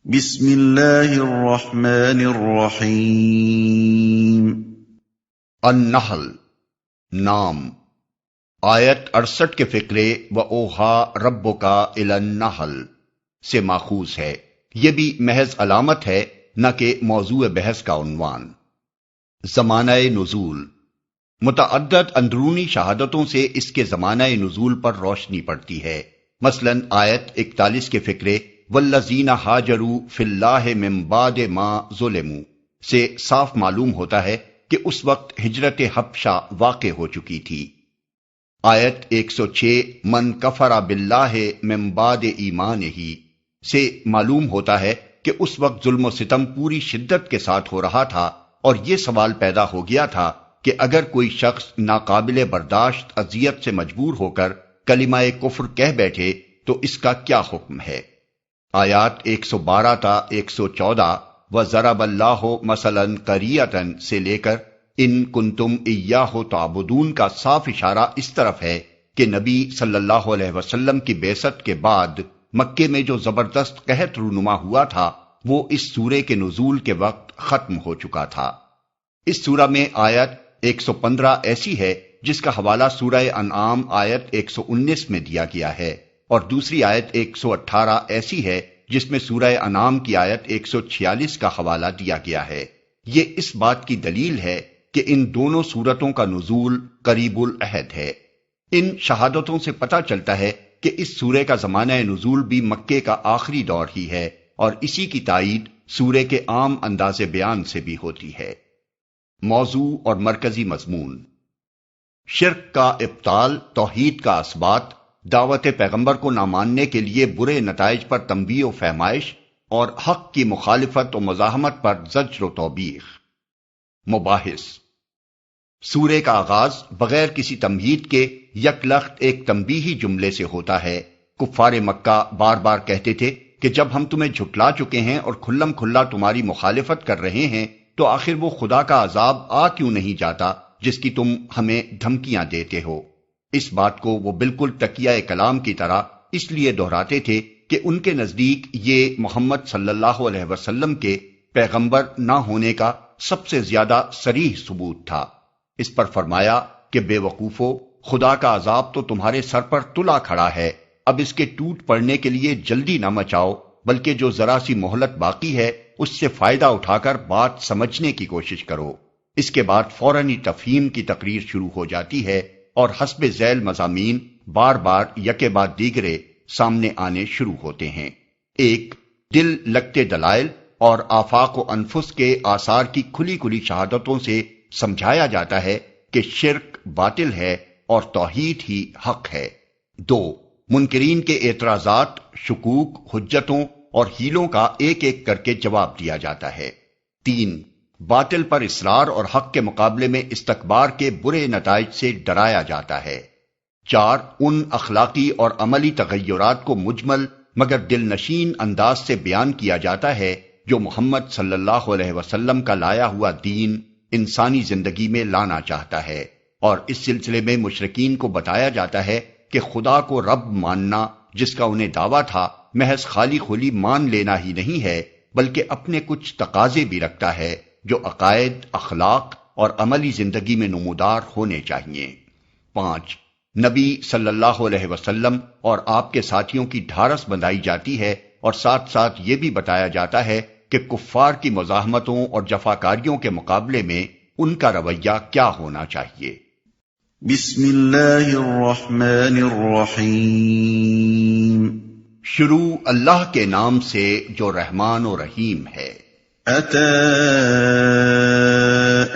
بسم اللہ الرحمن الرحیم۔ النحل نام، آیت 68 کے فقرے و اوحا ربک الی النحل سے ماخوذ ہے۔ یہ بھی محض علامت ہے نہ کہ موضوع بحث کا عنوان۔ زمانہ نزول، متعدد اندرونی شہادتوں سے اس کے زمانہ نزول پر روشنی پڑتی ہے۔ مثلا آیت 41 کے فقرے والذین ہاجروا فی اللہ من بعد ما ظلموا سے صاف معلوم ہوتا ہے کہ اس وقت ہجرت حبشہ واقع ہو چکی تھی۔ آیت 106 من کفر باللہ من بعد ایمانہ سے معلوم ہوتا ہے کہ اس وقت ظلم و ستم پوری شدت کے ساتھ ہو رہا تھا، اور یہ سوال پیدا ہو گیا تھا کہ اگر کوئی شخص ناقابل برداشت اذیت سے مجبور ہو کر کلمہ کفر کہہ بیٹھے تو اس کا کیا حکم ہے۔ آیات 112 تا 114 وَضَرَبَ اللَّهُ مَثَلًا قَرْيَةً سے لے کر ان کنتم ایاہ تعبدون کا صاف اشارہ اس طرف ہے کہ نبی صلی اللہ علیہ وسلم کی بعثت کے بعد مکے میں جو زبردست قحط رونما ہوا تھا وہ اس سورے کے نزول کے وقت ختم ہو چکا تھا۔ اس سورہ میں آیت 115 ایسی ہے جس کا حوالہ سورہ انعام آیت 119 میں دیا گیا ہے، اور دوسری آیت 118 ایسی ہے جس میں سورہ انعام کی آیت 146 کا حوالہ دیا گیا ہے۔ یہ اس بات کی دلیل ہے کہ ان دونوں سورتوں کا نزول قریب العہد ہے۔ ان شہادتوں سے پتہ چلتا ہے کہ اس سورے کا زمانہ نزول بھی مکے کا آخری دور ہی ہے، اور اسی کی تائید سورے کے عام انداز بیان سے بھی ہوتی ہے۔ موضوع اور مرکزی مضمون: شرک کا ابطال، توحید کا اثبات، دعوت پیغمبر کو نہ ماننے کے لیے برے نتائج پر تنبیہ و فہمائش، اور حق کی مخالفت و مزاحمت پر زجر و توبیخ۔ مباحث: سورے کا آغاز بغیر کسی تمہید کے یک لخت ایک تنبیہی جملے سے ہوتا ہے۔ کفار مکہ بار بار کہتے تھے کہ جب ہم تمہیں جھٹلا چکے ہیں اور کھلم کھلا تمہاری مخالفت کر رہے ہیں تو آخر وہ خدا کا عذاب آ کیوں نہیں جاتا جس کی تم ہمیں دھمکیاں دیتے ہو۔ اس بات کو وہ بالکل تکیہ کلام کی طرح اس لیے دہراتے تھے کہ ان کے نزدیک یہ محمد صلی اللہ علیہ وسلم کے پیغمبر نہ ہونے کا سب سے زیادہ صریح ثبوت تھا۔ اس پر فرمایا کہ بے وقوفو، خدا کا عذاب تو تمہارے سر پر تلا کھڑا ہے، اب اس کے ٹوٹ پڑنے کے لیے جلدی نہ مچاؤ، بلکہ جو ذرا سی مہلت باقی ہے اس سے فائدہ اٹھا کر بات سمجھنے کی کوشش کرو۔ اس کے بعد فوراً ہی تفہیم کی تقریر شروع ہو جاتی ہے، اور حسب ذیل مضامین بار بار یکے بعد دیگرے سامنے آنے شروع ہوتے ہیں۔ ایک، دل لگتے دلائل اور آفاق و انفس کے آثار کی کھلی کھلی شہادتوں سے سمجھایا جاتا ہے کہ شرک باطل ہے اور توحید ہی حق ہے۔ دو، منکرین کے اعتراضات، شکوک، حجتوں اور حیلوں کا ایک ایک کر کے جواب دیا جاتا ہے۔ تین، باطل پر اصرار اور حق کے مقابلے میں استکبار کے برے نتائج سے ڈرایا جاتا ہے۔ چار، ان اخلاقی اور عملی تغیرات کو مجمل مگر دل نشین انداز سے بیان کیا جاتا ہے جو محمد صلی اللہ علیہ وسلم کا لایا ہوا دین انسانی زندگی میں لانا چاہتا ہے، اور اس سلسلے میں مشرکین کو بتایا جاتا ہے کہ خدا کو رب ماننا جس کا انہیں دعویٰ تھا محض خالی خلی مان لینا ہی نہیں ہے، بلکہ اپنے کچھ تقاضے بھی رکھتا ہے جو عقائد، اخلاق اور عملی زندگی میں نمودار ہونے چاہیے۔ پانچ، نبی صلی اللہ علیہ وسلم اور آپ کے ساتھیوں کی ڈھارس بندھائی جاتی ہے، اور ساتھ ساتھ یہ بھی بتایا جاتا ہے کہ کفار کی مزاحمتوں اور جفاکاریوں کے مقابلے میں ان کا رویہ کیا ہونا چاہیے۔ بسم اللہ الرحمن الرحیم۔ شروع اللہ کے نام سے جو رحمان و رحیم ہے۔ اتی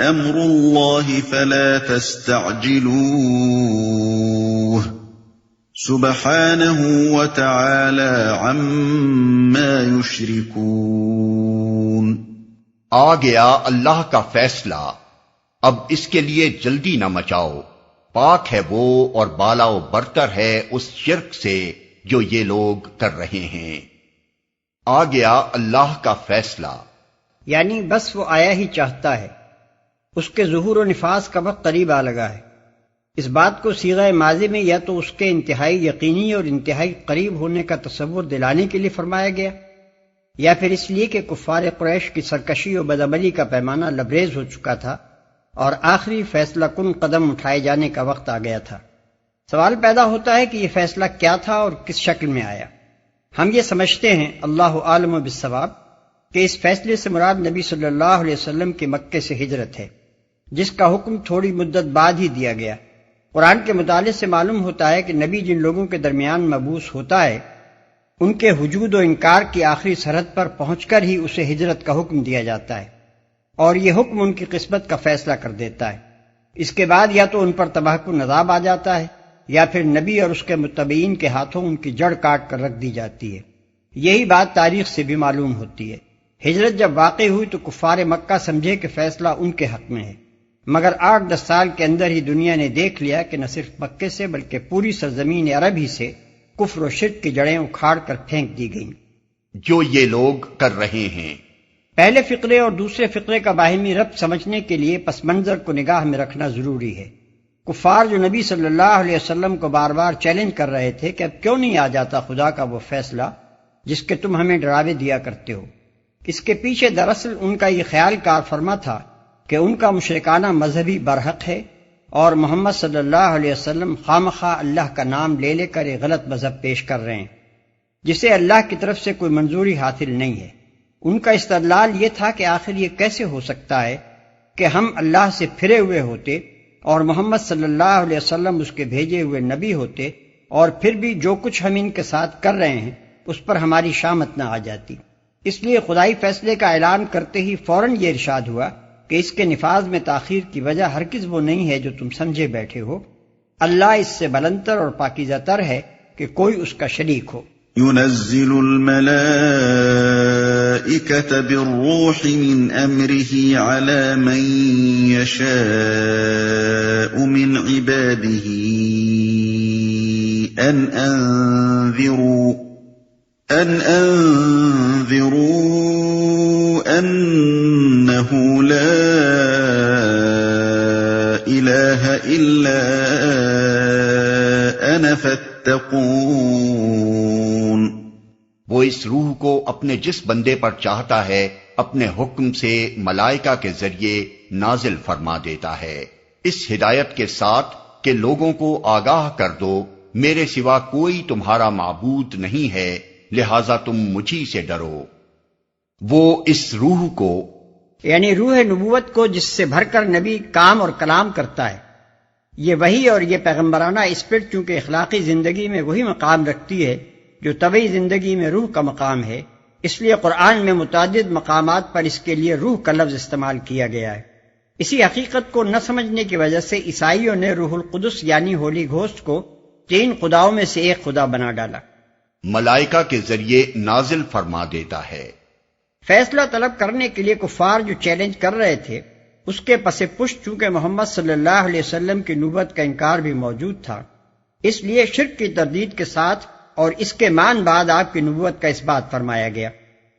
امر اللہ فلا تستعجلوہ سبحانہ وتعالی عما یشرکون۔ آ گیا اللہ کا فیصلہ، اب اس کے لیے جلدی نہ مچاؤ، پاک ہے وہ اور بالا و برتر ہے اس شرک سے جو یہ لوگ کر رہے ہیں۔ آ گیا اللہ کا فیصلہ، یعنی بس وہ آیا ہی چاہتا ہے، اس کے ظہور و نفاذ کا وقت قریب آ لگا ہے۔ اس بات کو صیغہ ماضی میں یا تو اس کے انتہائی یقینی اور انتہائی قریب ہونے کا تصور دلانے کے لیے فرمایا گیا، یا پھر اس لیے کہ کفار قریش کی سرکشی و بدعملی کا پیمانہ لبریز ہو چکا تھا اور آخری فیصلہ کن قدم اٹھائے جانے کا وقت آ گیا تھا؟ سوال پیدا ہوتا ہے کہ یہ فیصلہ کیا تھا اور کس شکل میں آیا؟ ہم یہ سمجھتے ہیں، اللہ عالم بالصواب، کہ اس فیصلے سے مراد نبی صلی اللہ علیہ وسلم کی مکے سے ہجرت ہے، جس کا حکم تھوڑی مدت بعد ہی دیا گیا۔ قرآن کے مطالعے سے معلوم ہوتا ہے کہ نبی جن لوگوں کے درمیان مبعوث ہوتا ہے، ان کے حجود و انکار کی آخری سرحد پر پہنچ کر ہی اسے ہجرت کا حکم دیا جاتا ہے، اور یہ حکم ان کی قسمت کا فیصلہ کر دیتا ہے۔ اس کے بعد یا تو ان پر تباہ کن عذاب آ جاتا ہے، یا پھر نبی اور اس کے متبعین کے ہاتھوں ان کی جڑ کاٹ کر رکھ دی جاتی ہے۔ یہی بات تاریخ سے بھی معلوم ہوتی ہے۔ ہجرت جب واقع ہوئی تو کفار مکہ سمجھے کہ فیصلہ ان کے حق میں ہے، مگر 8-10 سال کے اندر ہی دنیا نے دیکھ لیا کہ نہ صرف مکے سے بلکہ پوری سرزمین عرب ہی سے کفر و شرک کی جڑیں اکھاڑ کر پھینک دی گئیں، جو یہ لوگ کر رہے ہیں۔ پہلے فقرے اور دوسرے فقرے کا باہمی ربط سمجھنے کے لیے پس منظر کو نگاہ میں رکھنا ضروری ہے۔ کفار جو نبی صلی اللہ علیہ وسلم کو بار بار چیلنج کر رہے تھے کہ اب کیوں نہیں آ جاتا خدا کا وہ فیصلہ جس کے تم ہمیں ڈراوے دیا کرتے ہو، اس کے پیچھے دراصل ان کا یہ خیال کار فرما تھا کہ ان کا مشرکانہ مذہبی برحق ہے، اور محمد صلی اللہ علیہ وسلم خامخواہ اللہ کا نام لے لے کر ایک غلط مذہب پیش کر رہے ہیں جسے اللہ کی طرف سے کوئی منظوری حاصل نہیں ہے۔ ان کا استدلال یہ تھا کہ آخر یہ کیسے ہو سکتا ہے کہ ہم اللہ سے پھرے ہوئے ہوتے اور محمد صلی اللہ علیہ وسلم اس کے بھیجے ہوئے نبی ہوتے، اور پھر بھی جو کچھ ہم ان کے ساتھ کر رہے ہیں اس پر ہماری شامت نہ آ جاتی۔ اس لیے خدائی فیصلے کا اعلان کرتے ہی فوراً یہ ارشاد ہوا کہ اس کے نفاذ میں تاخیر کی وجہ ہرگز وہ نہیں ہے جو تم سمجھے بیٹھے ہو، اللہ اس سے بلندتر اور پاکیزہ تر ہے کہ کوئی اس کا شریک ہو۔ ينزل الملائكة بالروح من أمره على من يشاء من عباده أن أنذروا أنه لا إله إلا أنا فاتقون۔ وہ اس روح کو اپنے جس بندے پر چاہتا ہے اپنے حکم سے ملائکہ کے ذریعے نازل فرما دیتا ہے، اس ہدایت کے ساتھ کہ لوگوں کو آگاہ کر دو میرے سوا کوئی تمہارا معبود نہیں ہے، لہذا تم مجھی سے ڈرو۔ وہ اس روح کو، یعنی روح نبوت کو، جس سے بھر کر نبی کام اور کلام کرتا ہے، یہ وحی اور یہ پیغمبرانہ اسپرٹ چونکہ اخلاقی زندگی میں وہی مقام رکھتی ہے جو طبعی زندگی میں روح کا مقام ہے، اس لیے قرآن میں متعدد مقامات پر اس کے لیے روح کا لفظ استعمال کیا گیا ہے۔ اسی حقیقت کو نہ سمجھنے کی وجہ سے عیسائیوں نے روح القدس یعنی ہولی گھوسٹ کو 3 خداؤں میں سے ایک خدا بنا ڈالا۔ ملائکہ کے ذریعے نازل فرما دیتا ہے۔ فیصلہ طلب کرنے کے لیے کفار جو چیلنج کر رہے تھے، اس کے پس پشت چونکہ محمد صلی اللہ علیہ وسلم کی نبوت کا انکار بھی موجود تھا، اس لیے شرک کی تردید کے ساتھ اور اس کے مان بعد آپ کی نبوت کا اس بات فرمایا گیا۔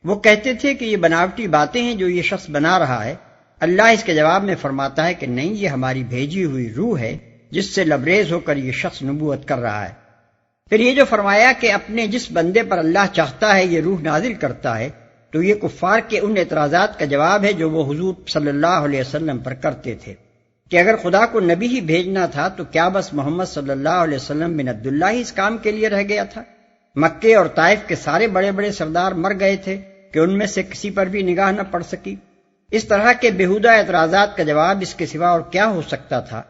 وہ کہتے تھے کہ یہ بناوٹی باتیں ہیں جو یہ شخص بنا رہا ہے۔ اللہ اس کے جواب میں فرماتا ہے کہ نہیں، یہ ہماری بھیجی ہوئی روح ہے جس سے لبریز ہو کر یہ شخص نبوت کر رہا ہے۔ پھر یہ جو فرمایا کہ اپنے جس بندے پر اللہ چاہتا ہے یہ روح نازل کرتا ہے، تو یہ کفار کے ان اعتراضات کا جواب ہے جو وہ حضور صلی اللہ علیہ وسلم پر کرتے تھے کہ اگر خدا کو نبی ہی بھیجنا تھا تو کیا بس محمد صلی اللہ علیہ وسلم بن عبداللہ ہی اس کام کے لیے رہ گیا تھا؟ مکے اور طائف کے سارے بڑے بڑے سردار مر گئے تھے کہ ان میں سے کسی پر بھی نگاہ نہ پڑ سکی۔ اس طرح کے بیہودہ اعتراضات کا جواب اس کے سوا اور کیا ہو سکتا تھا؟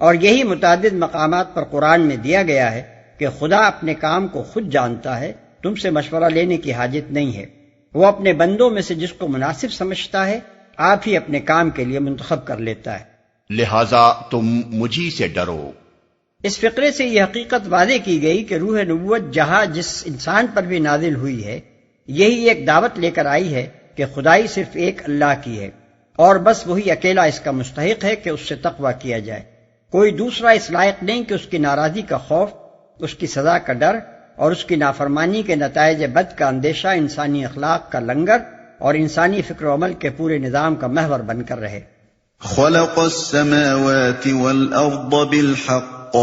اور یہی متعدد مقامات پر قرآن میں دیا گیا ہے کہ خدا اپنے کام کو خود جانتا ہے، تم سے مشورہ لینے کی حاجت نہیں ہے۔ وہ اپنے بندوں میں سے جس کو مناسب سمجھتا ہے آپ ہی اپنے کام کے لیے منتخب کر لیتا ہے، لہذا تم مجھی سے ڈرو۔ اس فقرے سے یہ حقیقت واضح کی گئی کہ روح نبوت جہاں جس انسان پر بھی نازل ہوئی ہے، یہی ایک دعوت لے کر آئی ہے کہ خدائی صرف ایک اللہ کی ہے، اور بس وہی اکیلا اس کا مستحق ہے کہ اس سے تقویٰ کیا جائے۔ کوئی دوسرا اس لائق نہیں کہ اس کی ناراضی کا خوف، اس کی سزا کا ڈر اور اس کی نافرمانی کے نتائج بد کا اندیشہ انسانی اخلاق کا لنگر اور انسانی فکر و عمل کے پورے نظام کا محور بن کر رہے۔ خلق السماوات والأرض بالحق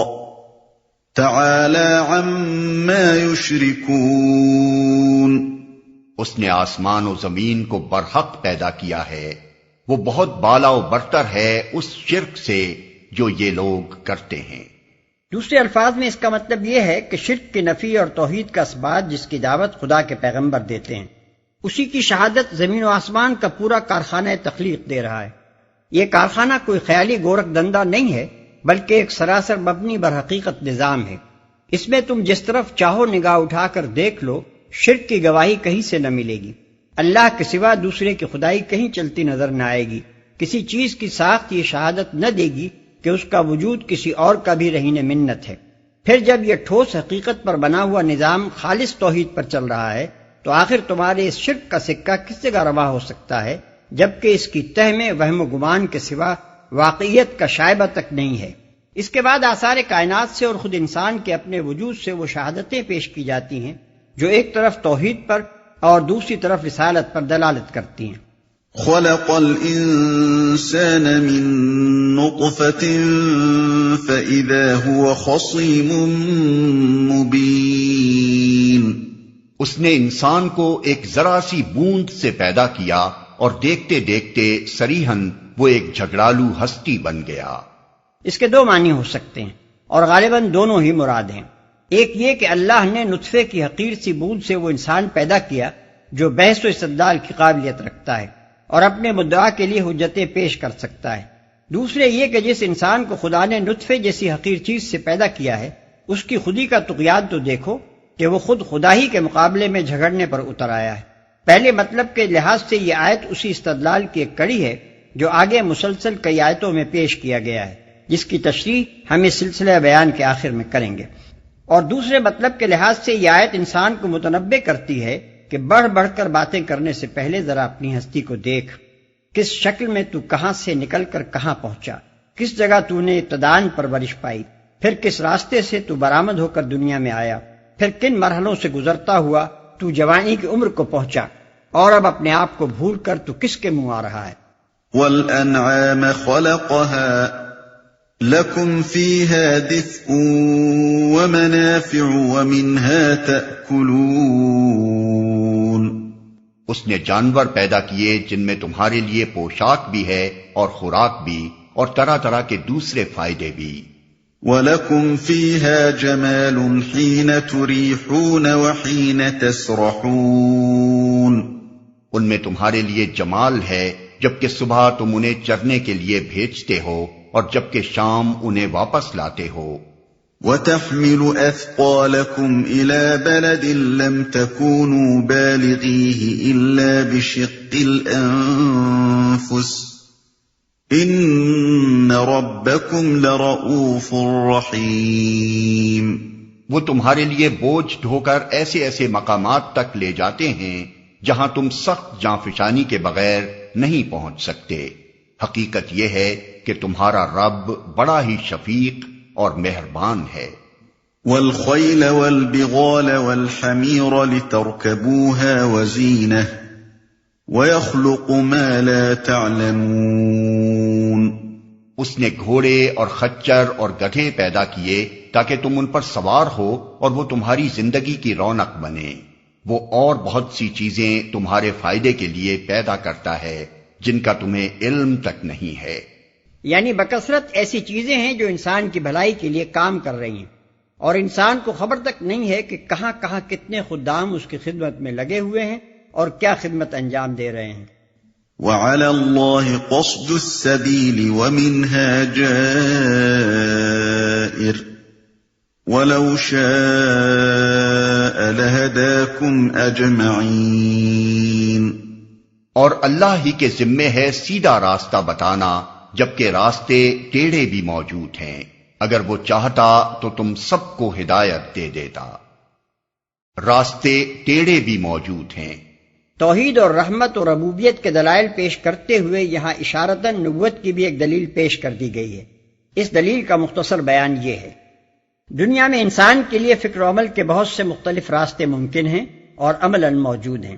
تعالى عما يشركون۔ اس نے آسمان و زمین کو برحق پیدا کیا ہے، وہ بہت بالا و برتر ہے اس شرک سے جو یہ لوگ کرتے ہیں۔ دوسرے الفاظ میں اس کا مطلب یہ ہے کہ شرک کی نفی اور توحید کا اثبات جس کی دعوت خدا کے پیغمبر دیتے ہیں، اسی کی شہادت زمین و آسمان کا پورا کارخانہ تخلیق دے رہا ہے۔ یہ کارخانہ کوئی خیالی گورکھ دندہ نہیں ہے، بلکہ ایک سراسر مبنی بر حقیقت نظام ہے۔ اس میں تم جس طرف چاہو نگاہ اٹھا کر دیکھ لو، شرک کی گواہی کہیں سے نہ ملے گی۔ اللہ کے سوا دوسرے کی خدائی کہیں چلتی نظر نہ آئے گی۔ کسی چیز کی ساخت یہ شہادت نہ دے گی کہ اس کا وجود کسی اور کا بھی رہین منت ہے۔ پھر جب یہ ٹھوس حقیقت پر بنا ہوا نظام خالص توحید پر چل رہا ہے تو آخر تمہارے اس شرک کا سکہ کس جگہ روا ہو سکتا ہے، جبکہ اس کی تہ میں وہم و گمان کے سوا واقعیت کا شائبہ تک نہیں ہے۔ اس کے بعد آثار کائنات سے اور خود انسان کے اپنے وجود سے وہ شہادتیں پیش کی جاتی ہیں جو ایک طرف توحید پر اور دوسری طرف رسالت پر دلالت کرتی ہیں۔ خلق الانسان من نطفة فإذا هو خصيم مبين۔ اس نے انسان کو ایک ذرا سی بوند سے پیدا کیا اور دیکھتے دیکھتے صریحاً وہ ایک جھگڑالو ہستی بن گیا۔ اس کے دو معنی ہو سکتے ہیں اور غالباً دونوں ہی مراد ہیں۔ ایک یہ کہ اللہ نے نطفے کی حقیر سی بوند سے وہ انسان پیدا کیا جو بحث و استدلال کی قابلیت رکھتا ہے اور اپنے مدعا کے لیے حجتیں پیش کر سکتا ہے۔ دوسرے یہ کہ جس انسان کو خدا نے نطفے جیسی حقیر چیز سے پیدا کیا ہے، اس کی خودی کا طغیان تو دیکھو کہ وہ خود خدا ہی کے مقابلے میں جھگڑنے پر اتر آیا ہے۔ پہلے مطلب کے لحاظ سے یہ آیت اسی استدلال کی ایک کڑی ہے جو آگے مسلسل کئی آیتوں میں پیش کیا گیا ہے، جس کی تشریح ہم اس سلسلہ بیان کے آخر میں کریں گے۔ اور دوسرے مطلب کے لحاظ سے یہ آیت انسان کو متنبع کرتی ہے کہ بڑھ بڑھ کر باتیں کرنے سے پہلے ذرا اپنی ہستی کو دیکھ، کس شکل میں تو کہاں سے نکل کر کہاں پہنچا، کس جگہ تو نے ابتداءً پرورش پائی، پھر کس راستے سے تو برآمد ہو کر دنیا میں آیا، پھر کن مرحلوں سے گزرتا ہوا تو جوانی کی عمر کو پہنچا، اور اب اپنے آپ کو بھول کر تو کس کے منہ آ رہا ہے۔ وَالْأَنْعَامَ خَلَقَهَا لَكُمْ فِيهَا دِفْءٌ وَمَنَافِعُ وَمِنْهَا تَأْكُلُونَ۔ اس نے جانور پیدا کیے جن میں تمہارے لیے پوشاک بھی ہے اور خوراک بھی اور طرح طرح کے دوسرے فائدے بھی۔ وَلَكُمْ فِيهَا جَمَالٌ حِينَ تُرِيحُونَ وَحِينَ تَسْرَحُونَ۔ ان میں تمہارے لیے جمال ہے جبکہ صبح تم انہیں چرنے کے لیے بھیجتے ہو اور جبکہ شام انہیں واپس لاتے ہو۔ وَتَحْمِلُ أَثْقَالَكُمْ إِلَى بَلَدٍ لَمْ تَكُونُوا بَالِغِيهِ إِلَّا بِشِقِّ الْأَنفُسِ إِنَّ رَبَّكُمْ لَرَءُوفٌ رَحِيمٌ۔ وہ تمہارے لیے بوجھ ڈھو کر ایسے ایسے مقامات تک لے جاتے ہیں جہاں تم سخت جانفشانی کے بغیر نہیں پہنچ سکتے۔ حقیقت یہ ہے کہ تمہارا رب بڑا ہی شفیق اور مہربان ہے۔ وَالْخَيْلَ وَالْبِغَالَ وَالْحَمِيرَ لِتَرْكَبُوهَا وَزِينَةً وَيَخْلُقُ مَا لَا تَعْلَمُونَ۔ اس نے گھوڑے اور خچر اور گدھے پیدا کیے تاکہ تم ان پر سوار ہو اور وہ تمہاری زندگی کی رونق بنے۔ وہ اور بہت سی چیزیں تمہارے فائدے کے لیے پیدا کرتا ہے جن کا تمہیں علم تک نہیں ہے۔ یعنی بکثرت ایسی چیزیں ہیں جو انسان کی بھلائی کے لیے کام کر رہی ہیں، اور انسان کو خبر تک نہیں ہے کہ کہاں کہاں کتنے خدام اس کی خدمت میں لگے ہوئے ہیں اور کیا خدمت انجام دے رہے ہیں۔ وَعَلَى اللَّهِ قَصْدُ السَّبِيلِ وَمِنْهَا جَائِرٌ وَلَوْ شَاءَ لَهَدَاكُمْ أَجْمَعِينَ۔ اور اللہ ہی کے ذمے ہے سیدھا راستہ بتانا، جبکہ راستے ٹیڑھے بھی موجود ہیں۔ اگر وہ چاہتا تو تم سب کو ہدایت دے دیتا۔ راستے ٹیڑھے بھی موجود ہیں۔ توحید اور رحمت اور ربوبیت کے دلائل پیش کرتے ہوئے یہاں اشارتاً نبوت کی بھی ایک دلیل پیش کر دی گئی ہے۔ اس دلیل کا مختصر بیان یہ ہے، دنیا میں انسان کے لیے فکر و عمل کے بہت سے مختلف راستے ممکن ہیں اور عملاً موجود ہیں۔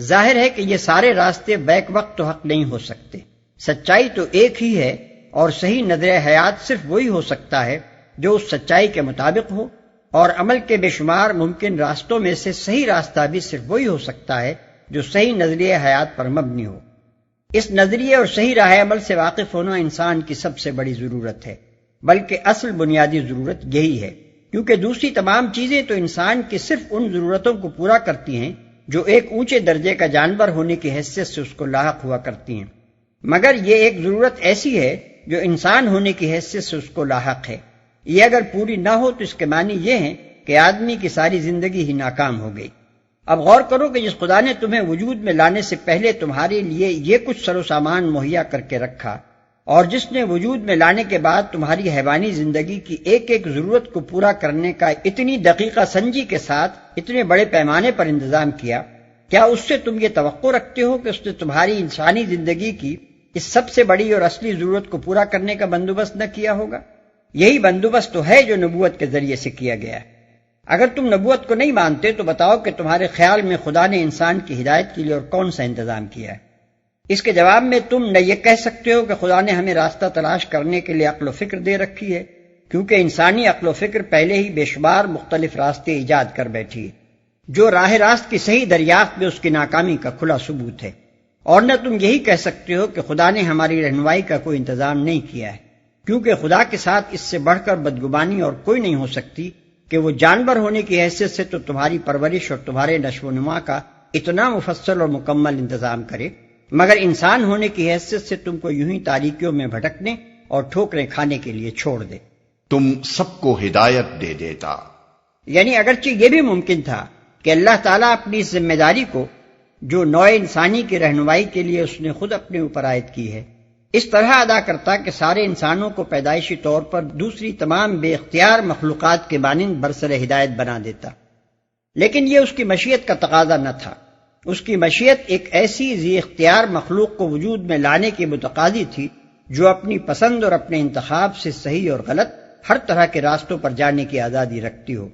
ظاہر ہے کہ یہ سارے راستے بیک وقت تو حق نہیں ہو سکتے۔ سچائی تو ایک ہی ہے اور صحیح نظر حیات صرف وہی ہو سکتا ہے جو اس سچائی کے مطابق ہو، اور عمل کے بے شمار ممکن راستوں میں سے صحیح راستہ بھی صرف وہی ہو سکتا ہے جو صحیح نظریہ حیات پر مبنی ہو۔ اس نظریے اور صحیح راہ عمل سے واقف ہونا انسان کی سب سے بڑی ضرورت ہے، بلکہ اصل بنیادی ضرورت یہی ہے، کیونکہ دوسری تمام چیزیں تو انسان کی صرف ان ضرورتوں کو پورا کرتی ہیں جو ایک اونچے درجے کا جانور ہونے کی حیثیت سے اس کو لاحق ہوا کرتی ہیں، مگر یہ ایک ضرورت ایسی ہے جو انسان ہونے کی حیثیت سے اس کو لاحق ہے۔ یہ اگر پوری نہ ہو تو اس کے معنی یہ ہیں کہ آدمی کی ساری زندگی ہی ناکام ہو گئی۔ اب غور کرو کہ جس خدا نے تمہیں وجود میں لانے سے پہلے تمہارے لیے یہ کچھ سر و سامان مہیا کر کے رکھا، اور جس نے وجود میں لانے کے بعد تمہاری حیوانی زندگی کی ایک ایک ضرورت کو پورا کرنے کا اتنی دقیقہ سنجی کے ساتھ اتنے بڑے پیمانے پر انتظام کیا، کیا اس سے تم یہ توقع رکھتے ہو کہ اس نے تمہاری انسانی زندگی کی اس سب سے بڑی اور اصلی ضرورت کو پورا کرنے کا بندوبست نہ کیا ہوگا؟ یہی بندوبست تو ہے جو نبوت کے ذریعے سے کیا گیا ہے۔ اگر تم نبوت کو نہیں مانتے تو بتاؤ کہ تمہارے خیال میں خدا نے انسان کی ہدایت کے لیے اور کون سا انتظام کیا ہے؟ اس کے جواب میں تم نہ یہ کہہ سکتے ہو کہ خدا نے ہمیں راستہ تلاش کرنے کے لیے عقل و فکر دے رکھی ہے، کیونکہ انسانی عقل و فکر پہلے ہی بے شمار مختلف راستے ایجاد کر بیٹھی ہے، جو راہ راست کی صحیح دریافت میں اس کی ناکامی کا کھلا ثبوت ہے۔ اور نہ تم یہی کہہ سکتے ہو کہ خدا نے ہماری رہنمائی کا کوئی انتظام نہیں کیا ہے، کیونکہ خدا کے ساتھ اس سے بڑھ کر بدگمانی اور کوئی نہیں ہو سکتی کہ وہ جانور ہونے کی حیثیت سے تو تمہاری پرورش اور تمہارے نشو و نما کا اتنا مفصل اور مکمل انتظام کرے، مگر انسان ہونے کی حیثیت سے تم کو یوں ہی تاریکیوں میں بھٹکنے اور ٹھوکریں کھانے کے لیے چھوڑ دے۔ تم سب کو ہدایت دے دیتا۔ یعنی اگرچہ یہ بھی ممکن تھا کہ اللہ تعالیٰ اپنی اس ذمہ داری کو جو نوع انسانی کی رہنمائی کے لیے اس نے خود اپنے اوپر عائد کی ہے اس طرح ادا کرتا کہ سارے انسانوں کو پیدائشی طور پر دوسری تمام بے اختیار مخلوقات کے مانند برسر ہدایت بنا دیتا، لیکن یہ اس کی مشیت کا تقاضا نہ تھا۔ اس کی مشیت ایک ایسی ذی اختیار مخلوق کو وجود میں لانے کی متقاضی تھی جو اپنی پسند اور اپنے انتخاب سے صحیح اور غلط ہر طرح کے راستوں پر جانے کی آزادی رکھتی ہو۔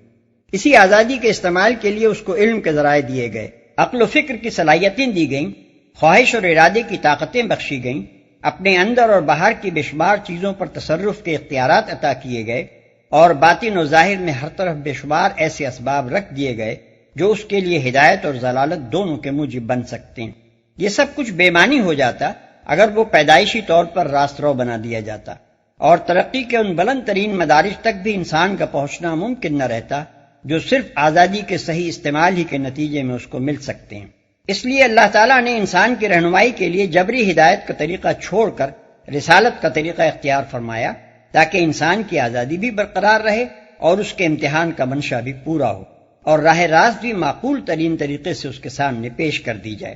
اسی آزادی کے استعمال کے لیے اس کو علم کے ذرائع دیے گئے، عقل و فکر کی صلاحیتیں دی گئیں، خواہش اور ارادے کی طاقتیں بخشی گئیں، اپنے اندر اور باہر کی بے شمار چیزوں پر تصرف کے اختیارات عطا کیے گئے، اور باطن و ظاہر میں ہر طرف بے شمار ایسے اسباب رکھ دیے گئے جو اس کے لیے ہدایت اور ضلالت دونوں کے موجب بن سکتے ہیں۔ یہ سب کچھ بے معنی ہو جاتا اگر وہ پیدائشی طور پر راست رو بنا دیا جاتا، اور ترقی کے ان بلند ترین مدارج تک بھی انسان کا پہنچنا ممکن نہ رہتا جو صرف آزادی کے صحیح استعمال ہی کے نتیجے میں اس کو مل سکتے ہیں۔ اس لیے اللہ تعالیٰ نے انسان کی رہنمائی کے لیے جبری ہدایت کا طریقہ چھوڑ کر رسالت کا طریقہ اختیار فرمایا، تاکہ انسان کی آزادی بھی برقرار رہے اور اس کے امتحان کا منشا بھی پورا ہو، اور راہ راست بھی معقول ترین طریقے سے اس کے سامنے پیش کر دی جائے۔